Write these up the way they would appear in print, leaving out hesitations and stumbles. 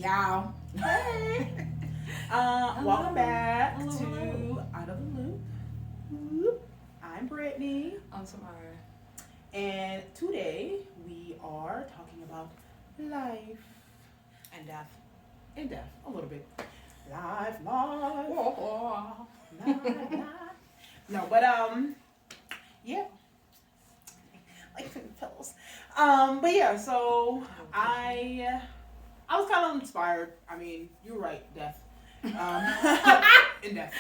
Y'all. Hey. Welcome back to Out of the Loop. I'm Brittany. I'm Samara. And today we are talking about life And death. and death. A little bit. Life. Life. No, but yeah. Like pillows. But yeah, so I was kind of inspired. I mean, you're right, death. In death.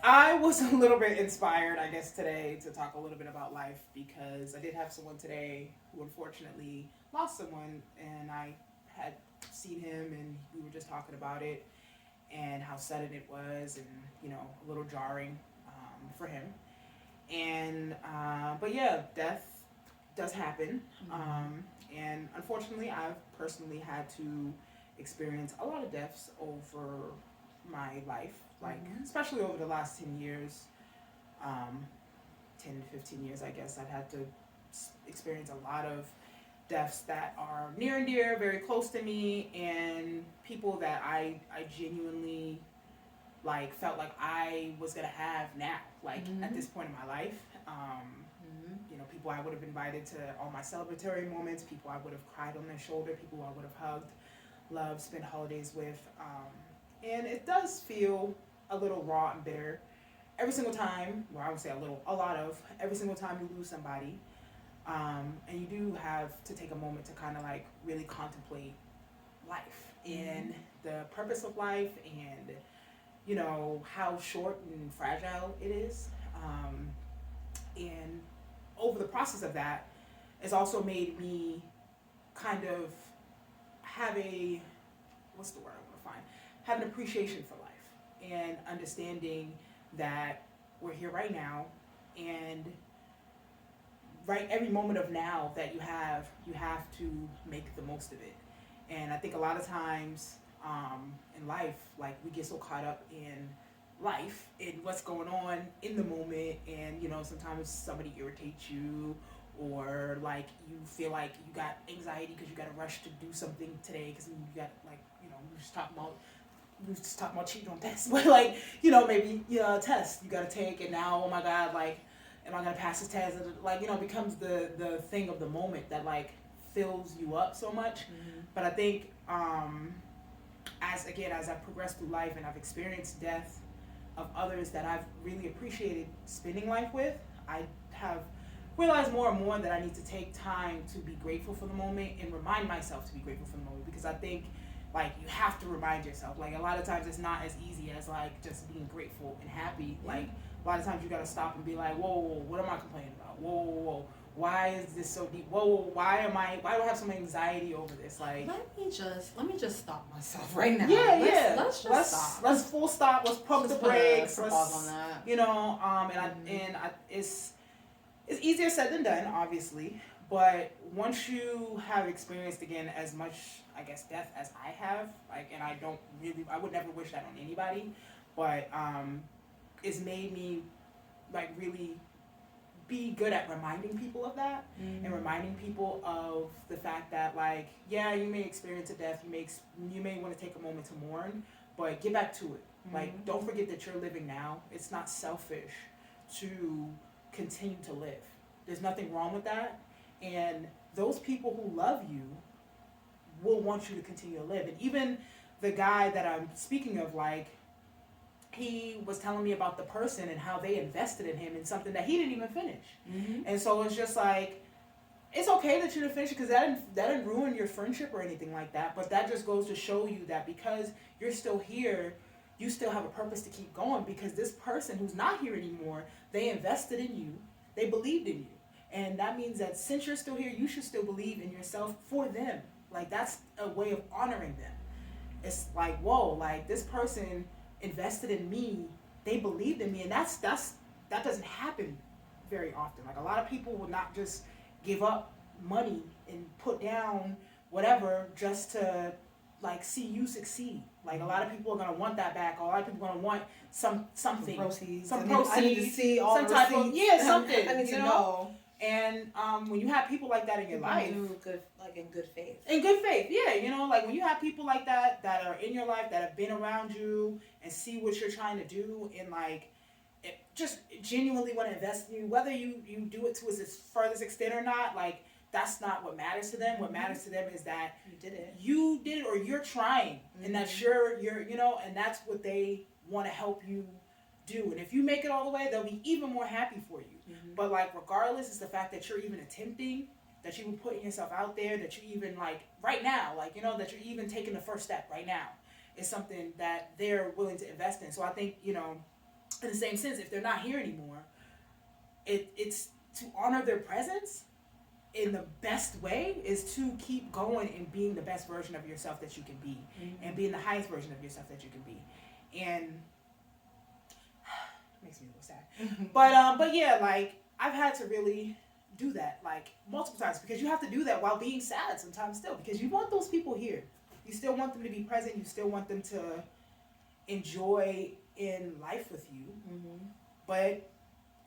I was a little bit inspired, I guess, today to talk a little bit about life because I did have someone today who unfortunately lost someone, and I had seen him, and we were just talking about it and how sudden it was, and a little jarring for him. And but yeah, death does happen. And unfortunately, I've personally had to experience a lot of deaths over my life, especially over the last 10 years, 10 to 15 years, I guess. I've had to experience a lot of deaths that are near and dear, very close to me, and people that I genuinely felt like I was gonna have now, at this point in my life. People I would have invited to all my celebratory moments, people I would have cried on their shoulder, people I would have hugged, loved, spent holidays with. And it does feel a little raw and bitter every single time, well, I would say every single time you lose somebody. And you do have to take a moment to kind of really contemplate life and the purpose of life and, how short and fragile it is. And over the process of that, it's also made me kind of have have an appreciation for life and understanding that we're here right now, and every moment of now that you have to make the most of it. And I think a lot of times in life, we get so caught up in life and what's going on in the moment, and sometimes somebody irritates you, or you feel like you got anxiety because you got to rush to do something today because you got we just talking about cheating on tests, but maybe a test you got to take, and now, oh my god, am I gonna pass this test? It becomes the thing of the moment that fills you up so much. But I think as I've progressed through life and I've experienced death of others that I've really appreciated spending life with, I have realized more and more that I need to take time to be grateful for the moment and remind myself to be grateful for the moment, because I think you have to remind yourself. A lot of times it's not as easy as just being grateful and happy. A lot of times you gotta stop and be like, whoa, what am I complaining about? Whoa, why is this so deep? Whoa, why do I have some anxiety over this? Let me just stop myself right now. Let's just stop. Let's full stop. Let's pump the brakes. Let's pause on that. It's easier said than done, obviously. But once you have experienced again as much, I guess, death as I have, and I would never wish that on anybody, but it's made me really be good at reminding people of that, and reminding people of the fact that you may experience a death, you may want to take a moment to mourn, but get back to it. Don't forget that you're living now. It's not selfish to continue to live. There's nothing wrong with that, and those people who love you will want you to continue to live. And even the guy that I'm speaking of, he was telling me about the person and how they invested in him in something that he didn't even finish. And so it's just it's okay that you didn't finish it, because that didn't ruin your friendship or anything like that, but that just goes to show you that because you're still here, you still have a purpose to keep going, because this person who's not here anymore, they invested in you, they believed in you. And that means that since you're still here, you should still believe in yourself for them. That's a way of honoring them. It's whoa, this person invested in me, they believed in me, and that doesn't happen very often. A lot of people will not just give up money and put down whatever just to see you succeed. A lot of people are gonna want that back. A lot of people are gonna want something, some proceeds. I need to see all some the type receipts. of something. I need to know. And when you have people like that in your life, good, like in good faith. In good faith, yeah. You know, like when you have people like that that are in your life, that have been around you and see what you're trying to do, and like just genuinely want to invest in you, whether you do it to its furthest extent or not, like that's not what matters to them. What matters to them is that you did it, or you're trying, and that you're you know, and that's what they want to help you do. And if you make it all the way, they'll be even more happy for you. But like regardless, it's the fact that you're even attempting, that you even putting yourself out there, that you even like right now, like, you know, that you're even taking the first step right now is something that they're willing to invest in. So I think, you know, in the same sense, if they're not here anymore, it's to honor their presence in the best way is to keep going and being the best version of yourself that you can be, and being the highest version of yourself that you can be. And makes me a little sad. But yeah, like I've had to really do that like multiple times, because you have to do that while being sad sometimes still, because you want those people here. You still want them to be present. You still want them to enjoy in life with you. But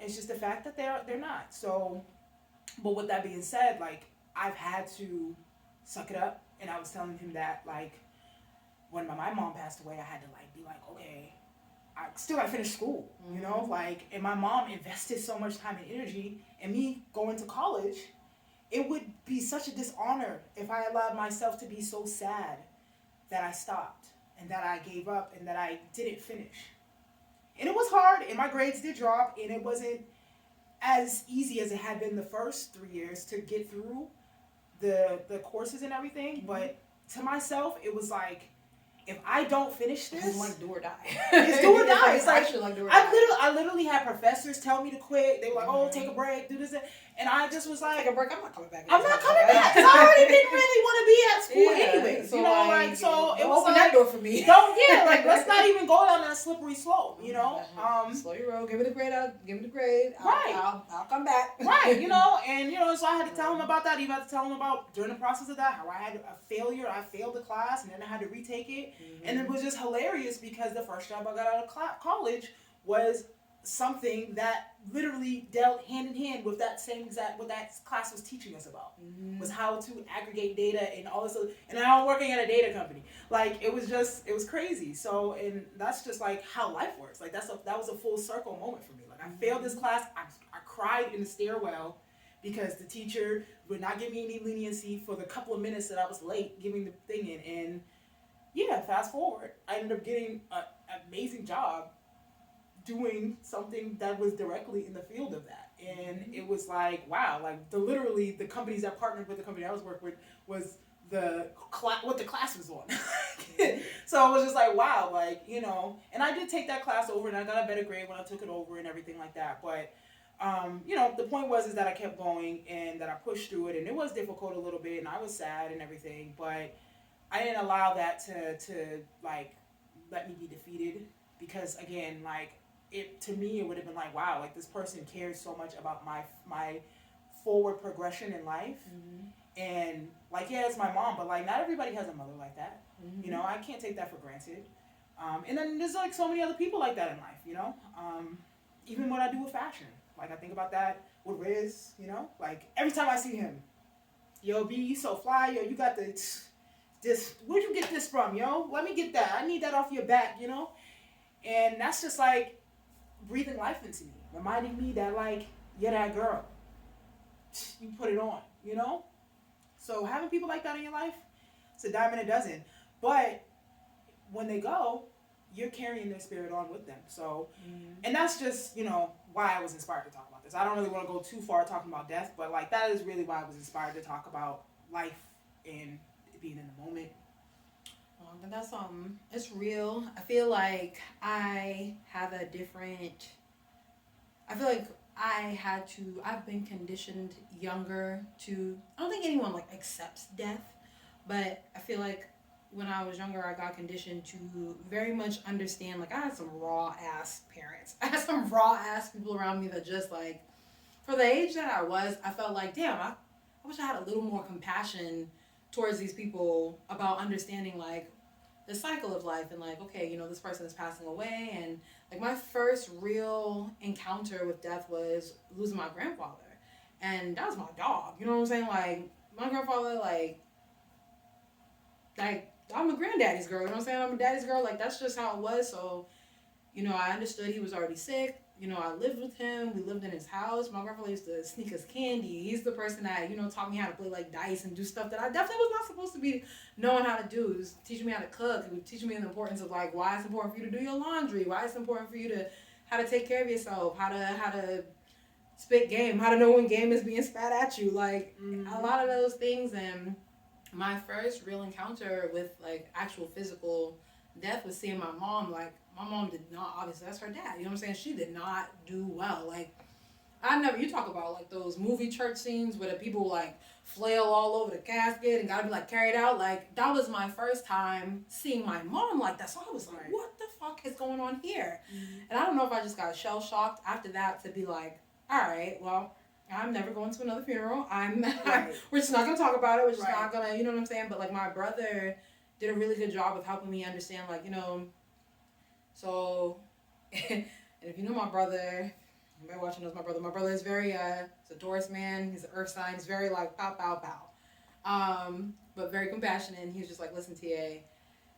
it's just the fact that they're not. So, but with that being said, like I've had to suck it up. And I was telling him that like when my mom passed away, I had to like be like, okay, I still gotta finish school, you know, like, and my mom invested so much time and energy in me going to college. It would be such a dishonor if I allowed myself to be so sad that I stopped and that I gave up and that I didn't finish. And it was hard, and my grades did drop, and it wasn't as easy as it had been the first 3 years to get through the courses and everything. But to myself, it was like, if I don't finish this, it's like do or die. It's do or die. It's like, do or die. I literally had professors tell me to quit. They were like, "Oh, take a break, do this," and I just was like, "Take a break. I'm not coming back. I'm not coming back. I already didn't really want to be at school anyway. So you know, like so it was open like, that door for me. Like let's not even go down that slippery slope. You know, slow your roll. Give it a grade. Right. I'll come back. Right. You know, and you know, so I had to tell him about that. You had to tell him about during the process of that how I had a failure. I failed the class, and then I had to retake it, and it was just hilarious because the first job I got out of college was something that literally dealt hand in hand with that same exact what that class was teaching us about, was how to aggregate data and all this other, and now I'm working at a data company. Like it was crazy. So, and that's just like how life works. Like that was a full circle moment for me. Like I failed this class. I cried in the stairwell because the teacher would not give me any leniency for the couple of minutes that I was late giving the thing in. And yeah, fast forward, I ended up getting an amazing job doing something that was directly in the field of that. And it was like, wow, like literally the companies that partnered with the company I was working with was what the class was on. So I was just like, wow, like, you know, and I did take that class over and I got a better grade when I took it over and everything like that. But, you know, the point is that I kept going and that I pushed through it, and it was difficult a little bit and I was sad and everything, but I didn't allow that to like let me be defeated, because again, like to me it would have been like, wow, like this person cares so much about my forward progression in life. And like, yeah, it's my mom, but like not everybody has a mother like that. You know, I can't take that for granted. And then there's like so many other people like that in life, you know. Even what I do with fashion, like I think about that with Riz, you know, like every time I see him, yo, B, you so fly, yo, you got this, where'd you get this from, yo? Let me get that. I need that off your back, you know? And that's just like breathing life into me, reminding me that like, you're that girl. You put it on, you know? So having people like that in your life, it's a dime a dozen. But when they go, you're carrying their spirit on with them. So, and that's just, you know, why I was inspired to talk about this. I don't really want to go too far talking about death, but like that is really why I was inspired to talk about life and being in the moment. But that's it's real. I feel like I've been conditioned younger to, I don't think anyone like accepts death, but I feel like when I was younger, I got conditioned to very much understand, like I had some raw ass parents. I had some raw ass people around me that just like, for the age that I was, I felt like, damn, I wish I had a little more compassion towards these people about understanding like the cycle of life and like, okay, you know, this person is passing away. And like my first real encounter with death was losing my grandfather. And that was my dog. You know what I'm saying? Like, my grandfather, I'm a granddaddy's girl. You know what I'm saying? I'm a daddy's girl. Like, that's just how it was. So, I understood he was already sick. I lived with him. We lived in his house. My grandfather used to sneak us candy. He's the person that, taught me how to play, like, dice and do stuff that I definitely was not supposed to be knowing how to do. He was teaching me how to cook. He was teaching me the importance of, like, why it's important for you to do your laundry, why it's important for you to, how to take care of yourself, how to spit game, how to know when game is being spat at you. Like, a lot of those things. And my first real encounter with, like, actual physical death was seeing my mom. Like, my mom did not, obviously, that's her dad. You know what I'm saying? She did not do well. Like, you talk about, like, those movie church scenes where the people, like, flail all over the casket and gotta be, like, carried out. Like, that was my first time seeing my mom like that. So I was like, what the fuck is going on here? And I don't know if I just got shell-shocked after that to be like, all right, well, I'm never going to another funeral. We're just not going to talk about it. We're just not going to, you know what I'm saying? But, like, my brother did a really good job of helping me understand, like, so, and if you know my brother, anybody watching knows my brother. My brother is very, he's a Taurus man. He's an earth sign. He's very, like, pow, pow, pow. But very compassionate. And he was just like, listen, TA,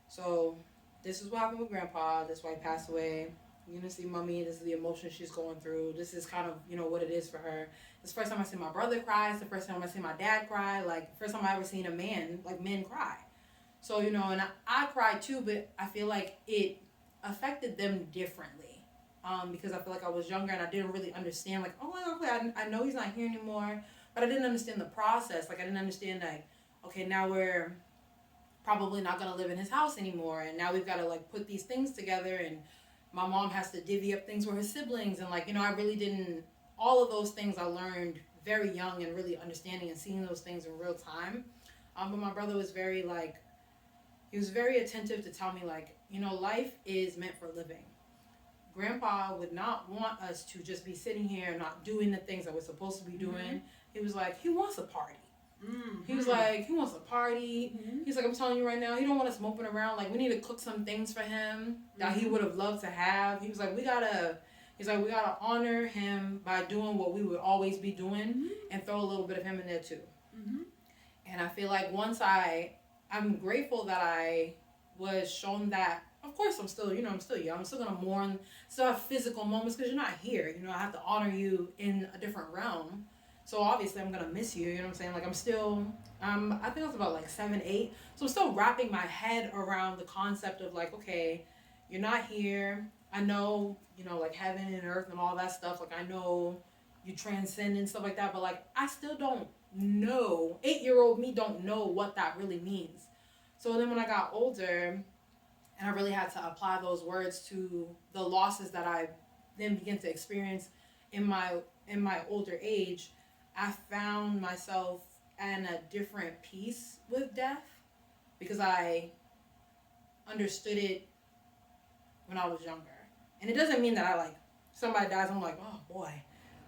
so this is what happened with Grandpa. This is why he passed away. You're going to see Mommy. This is the emotion she's going through. This is kind of, what it is for her. It's the first time I see my brother cry. It's the first time I see my dad cry. Like, first time I ever seen a man, like, men cry. So, and I cried too, but I feel like it affected them differently. Because I feel like I was younger and I didn't really understand, like, oh, okay, I know he's not here anymore, but I didn't understand the process. Like, I didn't understand, like, okay, now we're probably not going to live in his house anymore, and now we've got to, like, put these things together, and my mom has to divvy up things with her siblings, and, like, I really didn't, all of those things I learned very young and really understanding and seeing those things in real time. But my brother was very, like, he was very attentive to tell me, like, life is meant for living. Grandpa would not want us to just be sitting here not doing the things that we're supposed to be doing. He was like, he wants a party. He was like, he wants a party. He's like, I'm telling you right now, he don't want us moping around. Like, we need to cook some things for him that he would have loved to have. He was like, we gotta honor him by doing what we would always be doing and throw a little bit of him in there too. And I feel like I'm grateful that I was shown that. Of course, I'm still young. I'm still going to mourn, still have physical moments because you're not here. I have to honor you in a different realm. So obviously, I'm going to miss you. You know what I'm saying? Like, I'm still, I think I was about like 7, 8. So I'm still wrapping my head around the concept of like, okay, you're not here. I know, like heaven and earth and all that stuff. Like, I know you transcend and stuff like that. But like, I still don't know. 8-year-old me don't know what that really means. So then when I got older, and I really had to apply those words to the losses that I then began to experience in my older age, I found myself in a different peace with death because I understood it when I was younger. And it doesn't mean that somebody dies, I'm like, oh boy.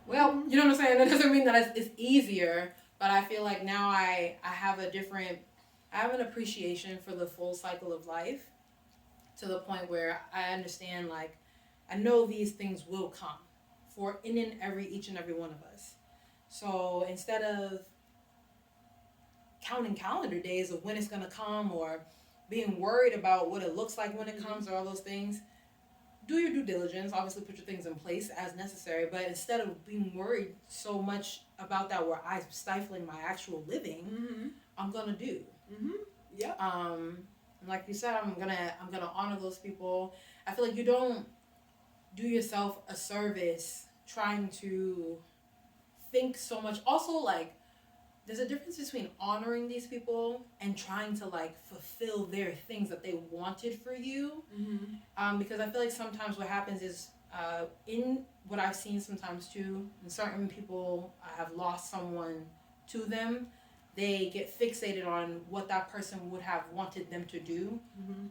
Well, you know what I'm saying? That doesn't mean that it's easier, but I feel like now I have an appreciation for the full cycle of life. To the point where I understand, like, I know these things will come for each and every one of us. So instead of counting calendar days of when it's going to come or being worried about what it looks like when it comes or all those things, do your due diligence. Obviously, put your things in place as necessary. But instead of being worried so much about that where I'm stifling my actual living, I'm going to do. Yeah. And like you said, I'm gonna honor those people. I feel like you don't do yourself a service trying to think so much. Also, like, there's a difference between honoring these people and trying to like fulfill their things that they wanted for you. Because I feel like sometimes what happens is in what I've seen sometimes too, and certain people have lost someone to them. They get fixated on what that person would have wanted them to do,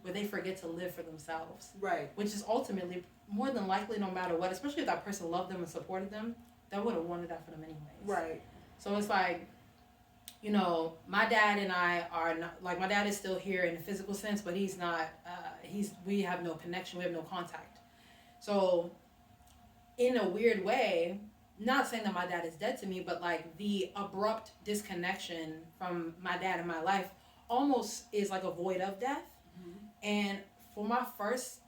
but they forget to live for themselves. Right. Which is ultimately, more than likely, no matter what, especially if that person loved them and supported them, they would have wanted that for them anyways. Right. So it's like, my dad and I are not, like, my dad is still here in a physical sense, but he's not, we have no connection, we have no contact. So in a weird way, not saying that my dad is dead to me, but like the abrupt disconnection from my dad in my life almost is like a void of death. And for my first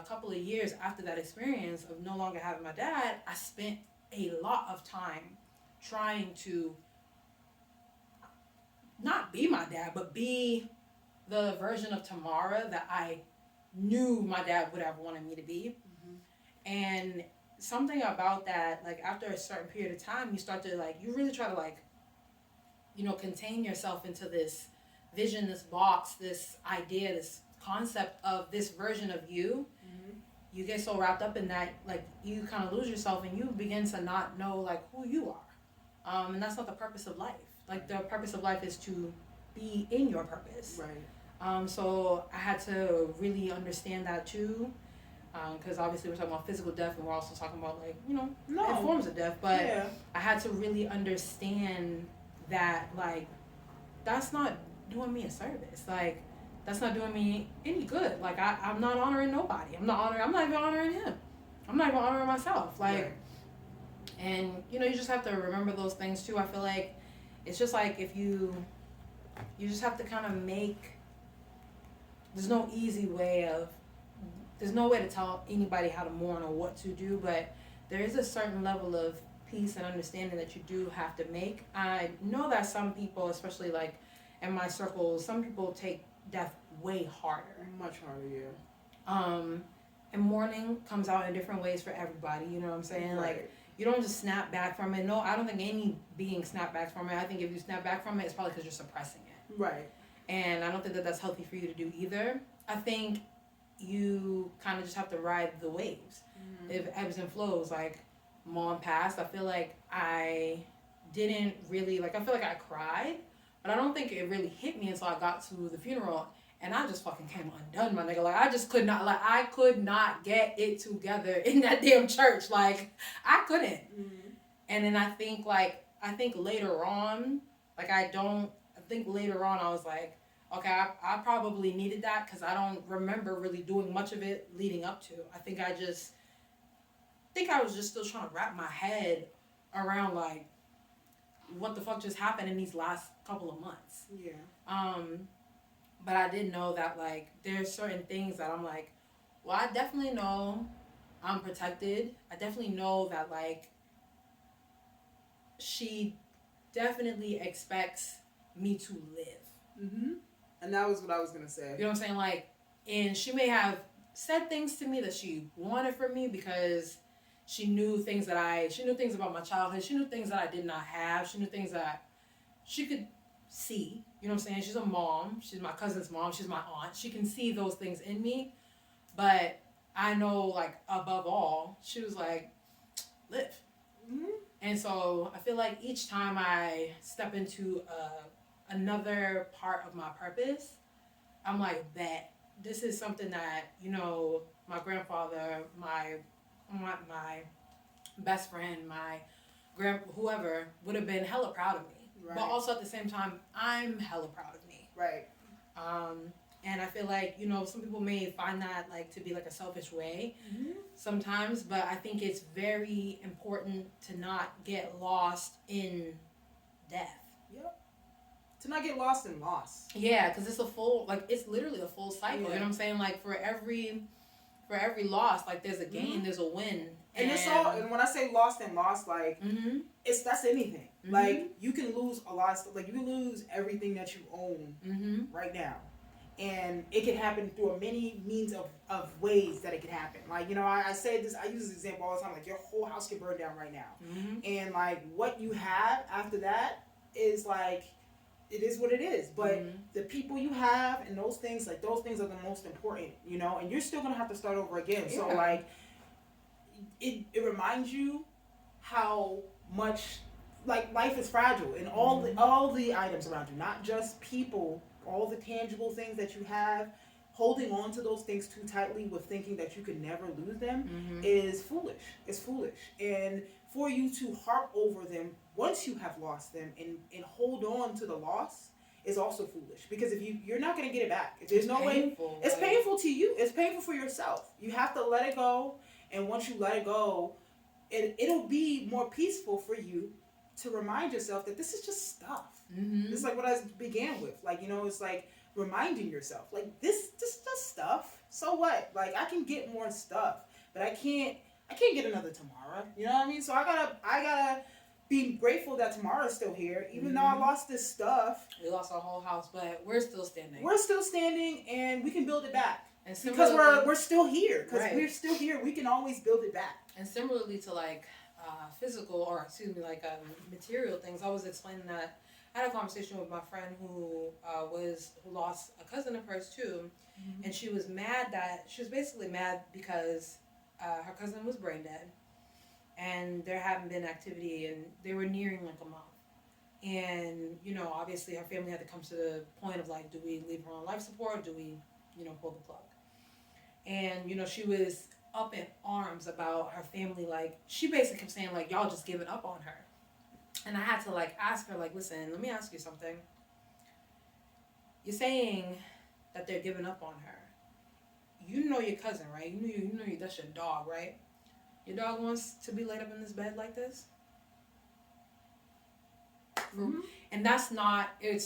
couple of years after that experience of no longer having my dad, I spent a lot of time trying to not be my dad, but be the version of Tamara that I knew my dad would have wanted me to be. And something about that, like after a certain period of time, you start to like, you really try to like, you know, contain yourself into this vision, this box, this idea, this concept of this version of you. You get so wrapped up in that, like you kind of lose yourself and you begin to not know like who you are. And that's not the purpose of life. Like the purpose of life is to be in your purpose. Right. So I had to really understand that too. Because obviously we're talking about physical death and we're also talking about like, you know, forms of death. But yeah. I had to really understand that like, that's not doing me a service. Like, that's not doing me any good. Like, I'm not honoring nobody. I'm not even honoring him. I'm not even honoring myself. Like, right. And, you know, you just have to remember those things too. I feel like it's just like if you just have to kind of make, there's no way to tell anybody how to mourn or what to do, but there is a certain level of peace and understanding that you do have to make. I know that some people, especially like in my circles, some people take death way harder. Much harder, yeah. And mourning comes out in different ways for everybody, you know what I'm saying? Right. Like, you don't just snap back from it. No, I don't think any being snap back from it. I think if you snap back from it, it's probably because you're suppressing it. Right. And I don't think that that's healthy for you to do either. I think you kind of just have to ride the waves. It ebbs and flows. Like, mom passed, I feel like I didn't really, like, I feel like I cried, but I don't think it really hit me until I got to the funeral, and I just fucking came undone, my nigga. Like, I could not get it together in that damn church. Like, I couldn't. And then I think later on, I was like, okay, I probably needed that because I don't remember really doing much of it leading up to. I think I was just still trying to wrap my head around like what the fuck just happened in these last couple of months. Yeah. But I did know that like there's certain things that I'm like, well, I definitely know I'm protected. I definitely know that like she definitely expects me to live. And that was what I was gonna say. You know what I'm saying? Like, and she may have said things to me that she wanted from me because she knew things about my childhood. She knew things that I did not have. She knew things that she could see. You know what I'm saying? She's a mom. She's my cousin's mom. She's my aunt. She can see those things in me. But I know, like, above all, she was like, live. And so I feel like each time I step into another part of my purpose, I'm like, bet this is something that, you know, my grandfather, my best friend, whoever would have been hella proud of me. Right. But also at the same time, I'm hella proud of me. Right. And I feel like, you know, some people may find that like to be like a selfish way sometimes, but I think it's very important to not get lost in death. Yep. To not get lost in loss. Yeah, because it's literally a full cycle. Yeah. You know what I'm saying? Like for every loss, like there's a gain, there's a win. And it's all, and when I say lost and lost, like that's anything. Like you can lose a lot of stuff. Like you can lose everything that you own right now. And it can happen through many means of ways that it can happen. Like, you know, I say this, I use this example all the time. Like your whole house can burn down right now. And like what you have after that is like, it is what it is. But the people you have and those things are the most important, you know, and you're still going to have to start over again. Yeah. So like, it reminds you how much like life is fragile and all the items around you, not just people, all the tangible things that you have. Holding on to those things too tightly with thinking that you can never lose them is foolish. It's foolish. And for you to harp over them once you have lost them and hold on to the loss is also foolish. Because if you're not going to get it back. If there's no way, it's painful to you. It's painful for yourself. You have to let it go. And once you let it go, it'll be more peaceful for you to remind yourself that this is just stuff. Mm-hmm. It's like what I began with. Like, it's like reminding yourself, like, this just stuff. So what? Like, I can get more stuff, but I can't get another tomorrow. You know what I mean? So I gotta be grateful that tomorrow's still here, even though I lost this stuff. We lost our whole house, but we're still standing. We're still standing, and we can build it back. And because we're still here. Because we're still here, we can always build it back. And similarly to like material things, I was explaining that I had a conversation with my friend who lost a cousin of hers too, and she was basically mad because her cousin was brain dead, and there hadn't been activity, and they were nearing like a month. And, obviously her family had to come to the point of like, do we leave her on life support? Or do we, pull the plug? And, she was up in arms about her family. Like, she basically kept saying like, y'all just giving up on her. And I had to like ask her, like, listen, let me ask you something. You're saying that they're giving up on her. You know your cousin, right? You know that's your dog, right? Your dog wants to be laid up in this bed like this? Mm-hmm. And it's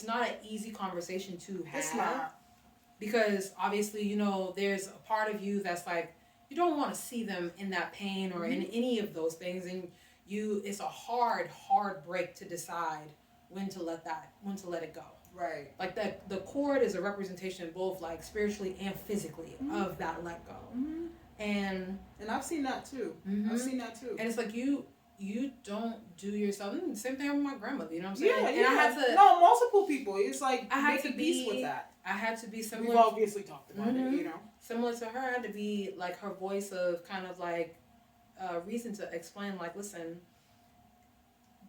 not an easy conversation to have. It's not. Because obviously, there's a part of you that's like, you don't want to see them in that pain or in any of those things. And it's a hard break to decide when to let it go. Right. Like the cord is a representation both like spiritually and physically of that let go. Mm-hmm. And I've seen that too. I've seen that too. And it's like you don't do yourself. Same thing with my grandmother. You know what I'm saying? Yeah, and I had to. No, multiple people. It's like I had to be peace with that. I had to be similar. We've obviously talked about it. Similar to her, I had to be like her voice of kind of like reason to explain. Like, listen,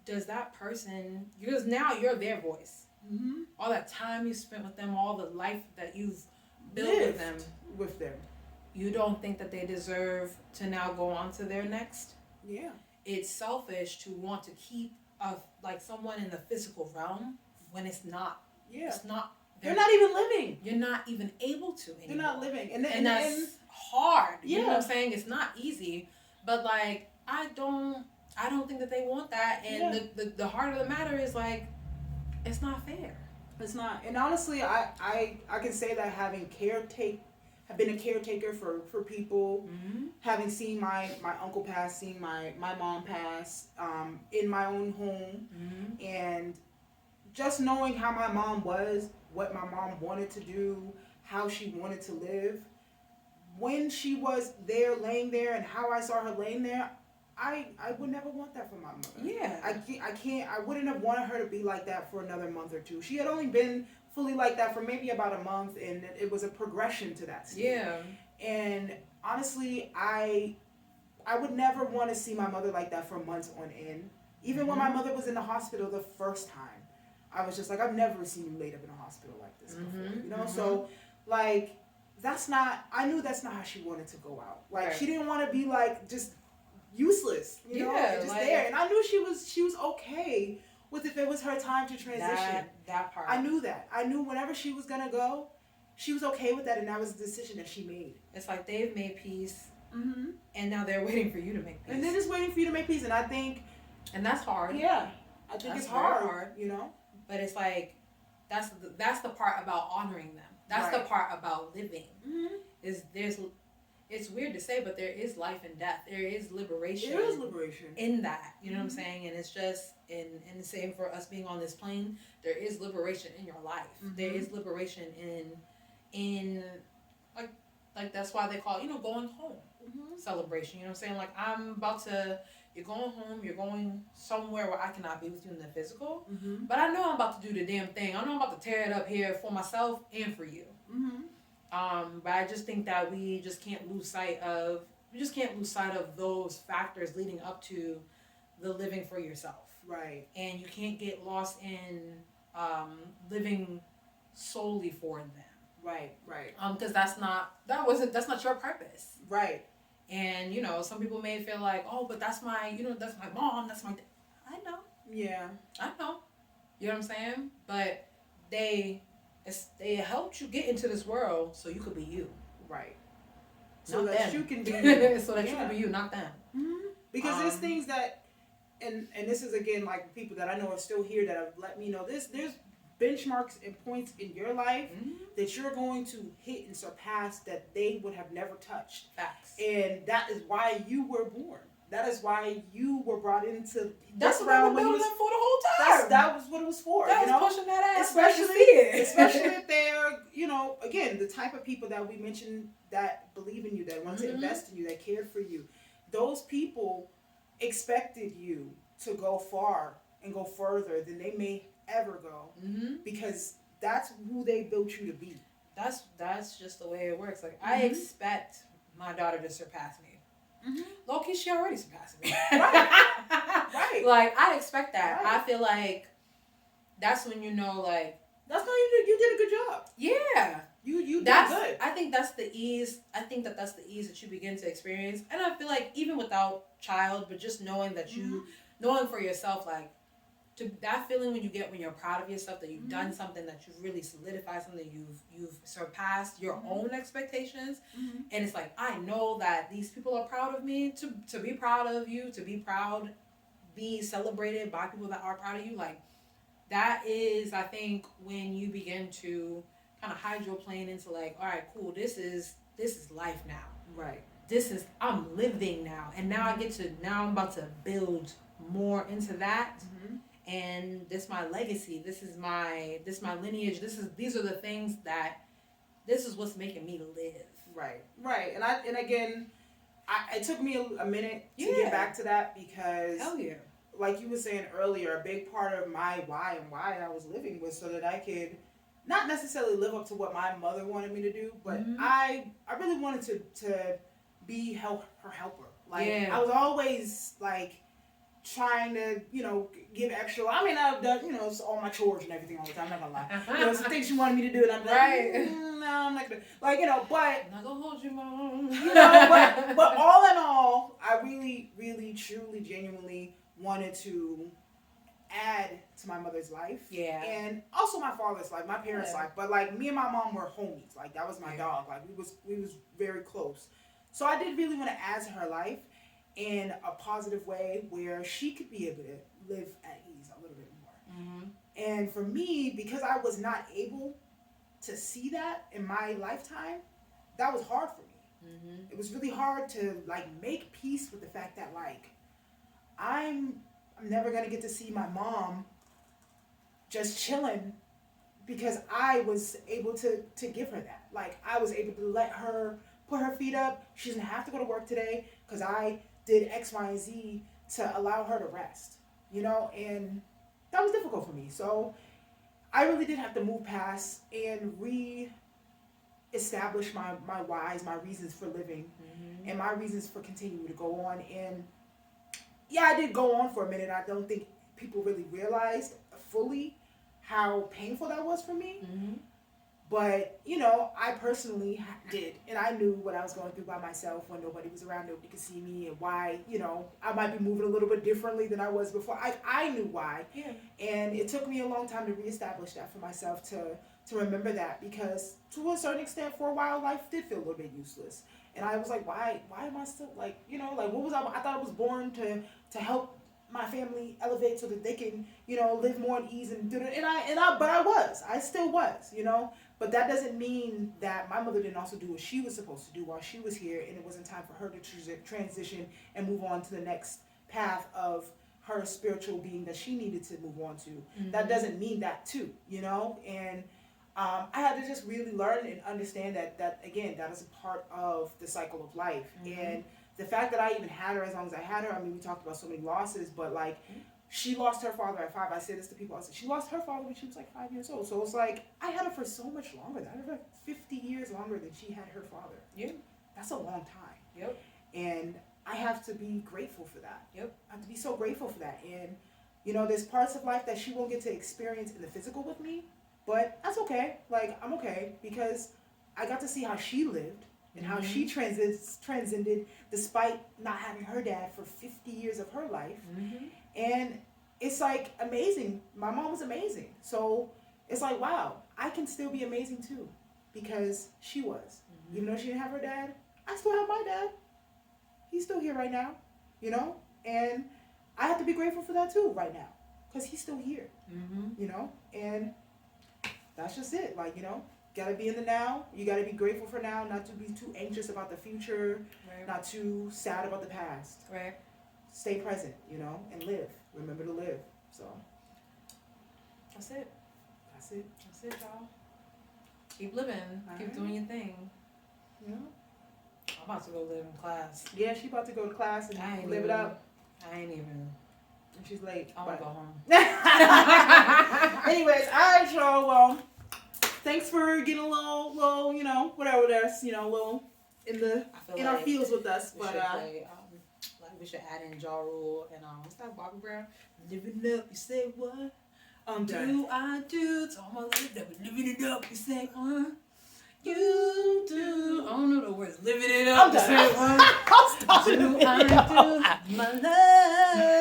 does that person? Because now you're their voice. Mm-hmm. All that time you spent with them, all the life that you've built with them. You don't think that they deserve to now go on to their next? Yeah. It's selfish to want to keep someone in the physical realm when it's not. Yeah. It's not. They're not even living. You're not even able to anymore. They're not living. And that's hard. You know what I'm saying? It's not easy. But like I don't think that they want that. And the heart of the matter is like, it's not fair. It's not. And honestly, I can say that having have been a caretaker for people, having seen my uncle pass, seeing my mom pass, in my own home, and just knowing how my mom was, what my mom wanted to do, how she wanted to live, when she was there, laying there, and how I saw her laying there, I would never want that for my mother. Yeah. I wouldn't have wanted her to be like that for another month or two. She had only been fully like that for maybe about a month, and it was a progression to that state. Yeah. And honestly, I would never want to see my mother like that for months on end. Even when my mother was in the hospital the first time, I was just like, I've never seen you laid up in a hospital like this before. So like I knew that's not how she wanted to go out. Like she didn't want to be like just useless, just like, there. And I knew she was okay with if it was her time to transition. That part. I knew that. I knew whenever she was gonna go, she was okay with that, and that was the decision that she made. It's like they've made peace, and now they're waiting for you to make peace. And they're just waiting for you to make peace, and I think, and that's hard. Yeah, I think it's hard. But it's like that's the part about honoring them. That's the part about living. It's weird to say, but there is life and death. There is liberation. There is liberation in that. You know what I'm saying? And it's just and the same for us being on this plane. There is liberation in your life. There is liberation in like that's why they call it, going home celebration. You know what I'm saying? Like you're going home. You're going somewhere where I cannot be with you in the physical. But I know I'm about to do the damn thing. I know I'm about to tear it up here for myself and for you. But I just think that we just can't lose sight of those factors leading up to the living for yourself. Right. And you can't get lost in living solely for them. Right. Because that's not your purpose. Right. And some people may feel like, oh, but that's my mom, that's my dad. I know. Yeah. I know. You know what I'm saying? But they helped you get into this world so you could be you. Right. So that you can be so that you can be you, not them. Because there's things that, and this is again like people that I know are still here that have let me know this. There's benchmarks and points in your life that you're going to hit and surpass that they would have never touched. Facts. And that is why you were born. That is why you were brought into that's this what realm. we were building for the whole time. That was what it was for. That you was know? pushing that ass. Especially if they're, again, the type of people that we mentioned that believe in you, that want to invest in you, that cared for you. Those people expected you to go far and go further than they may ever go, because that's who they built you to be. That's just the way it works. Like I expect my daughter to surpass me. Low-key, she already surpassed me. Right. Like I expect that. Right. I feel like that's when like that's when you did a good job. Yeah. You did good. I think that's the ease. I think that's the ease that you begin to experience. And I feel like even without child, but just knowing that knowing for yourself, like to that feeling when you're proud of yourself, that you've done something, that you've really solidified something, you've surpassed your own expectations. And it's like, I know that these people are proud of me. To be proud of you, to be proud, be celebrated by people that are proud of you, like that is, I think, when you begin to kind of hydroplane into like, all right, cool, this is life now. Right. I'm living now. And now I'm about to build more into that. And this is my legacy. This is my lineage. These are the things this is what's making me live. Right. And again, it took me a minute to get back to that, because hell yeah, like you were saying earlier, a big part of my why and why I was living was so that I could not necessarily live up to what my mother wanted me to do, but I really wanted to be her helper. Like I was always like trying to, give extra. I mean, I've done, all my chores and everything all the time. I'm not gonna lie. Some things she wanted me to do, and I'm like, no, I'm not gonna. Like, but I'm not gonna hold you, mom. But all in all, I really, really, truly, genuinely wanted to add to my mother's life. Yeah. And also my father's life, my parents' life. But like me and my mom were homies. Like that was my dog. Like we was very close. So I did really want to add to her life in a positive way where she could be able to live at ease a little bit more. And for me, because I was not able to see that in my lifetime, that was hard for me. It was really hard to like make peace with the fact that like I'm never gonna get to see my mom just chilling, because I was able to give her that. Like I was able to let her put her feet up. She doesn't have to go to work today because I did X, Y, and Z to allow her to rest, and that was difficult for me. So I really did have to move past and re-establish my whys, my reasons for living, and my reasons for continuing to go on. And yeah, I did go on for a minute. I don't think people really realized fully how painful that was for me. But, I personally did. And I knew what I was going through by myself when nobody was around, nobody could see me, and why, I might be moving a little bit differently than I was before. I knew why. Yeah. And it took me a long time to reestablish that for myself, to remember that, because to a certain extent, for a while, life did feel a little bit useless. And I was like, why am I still, like, what was I thought I was born to help my family elevate so that they can, live more at ease and do it. But I still was, But that doesn't mean that my mother didn't also do what she was supposed to do while she was here, and it wasn't time for her to transition and move on to the next path of her spiritual being that she needed to move on to. That doesn't mean that too, And I had to just really learn and understand that again, that is a part of the cycle of life. And the fact that I even had her as long as I had her, I mean, we talked about so many losses, but like, she lost her father at 5. I say this to people. I said, she lost her father when she was like 5 years old. So it's like, I had her for so much longer. I had her 50 years longer than she had her father. Yeah. That's a long time. Yep. And I have to be grateful for that. Yep. I have to be so grateful for that. And, there's parts of life that she won't get to experience in the physical with me, but that's okay. Like, I'm okay, because I got to see how she lived and how she transcended despite not having her dad for 50 years of her life. And it's like amazing. My mom was amazing. So it's like, wow, I can still be amazing too, because she was. Even though she didn't have her dad, I still have my dad. He's still here right now, And I have to be grateful for that too right now, because he's still here, you know, and that's just it. Like, you know, gotta be in the now. You gotta be grateful for now, not to be too anxious about the future, not too sad about the past. Right. Stay present, you know, and live. Remember to live. So That's it. that's it. That's it, y'all. Keep living. Keep doing your thing. Yeah. I'm about to go live in class. Yeah, she about to go to class and live it up. I ain't even. And she's late. I want to go home. Anyways, all right, y'all. Well, thanks for getting a little, you know, whatever that's, you know, a little in our fields with us. We should play, we should add in Ja Rule and what's that, Bobby Brown? Living up, you say what? Do I do? To all my ladies that be living it up, you say you do. I don't know the words. Living it up, you say what? I'll stop it. Do I do? My love.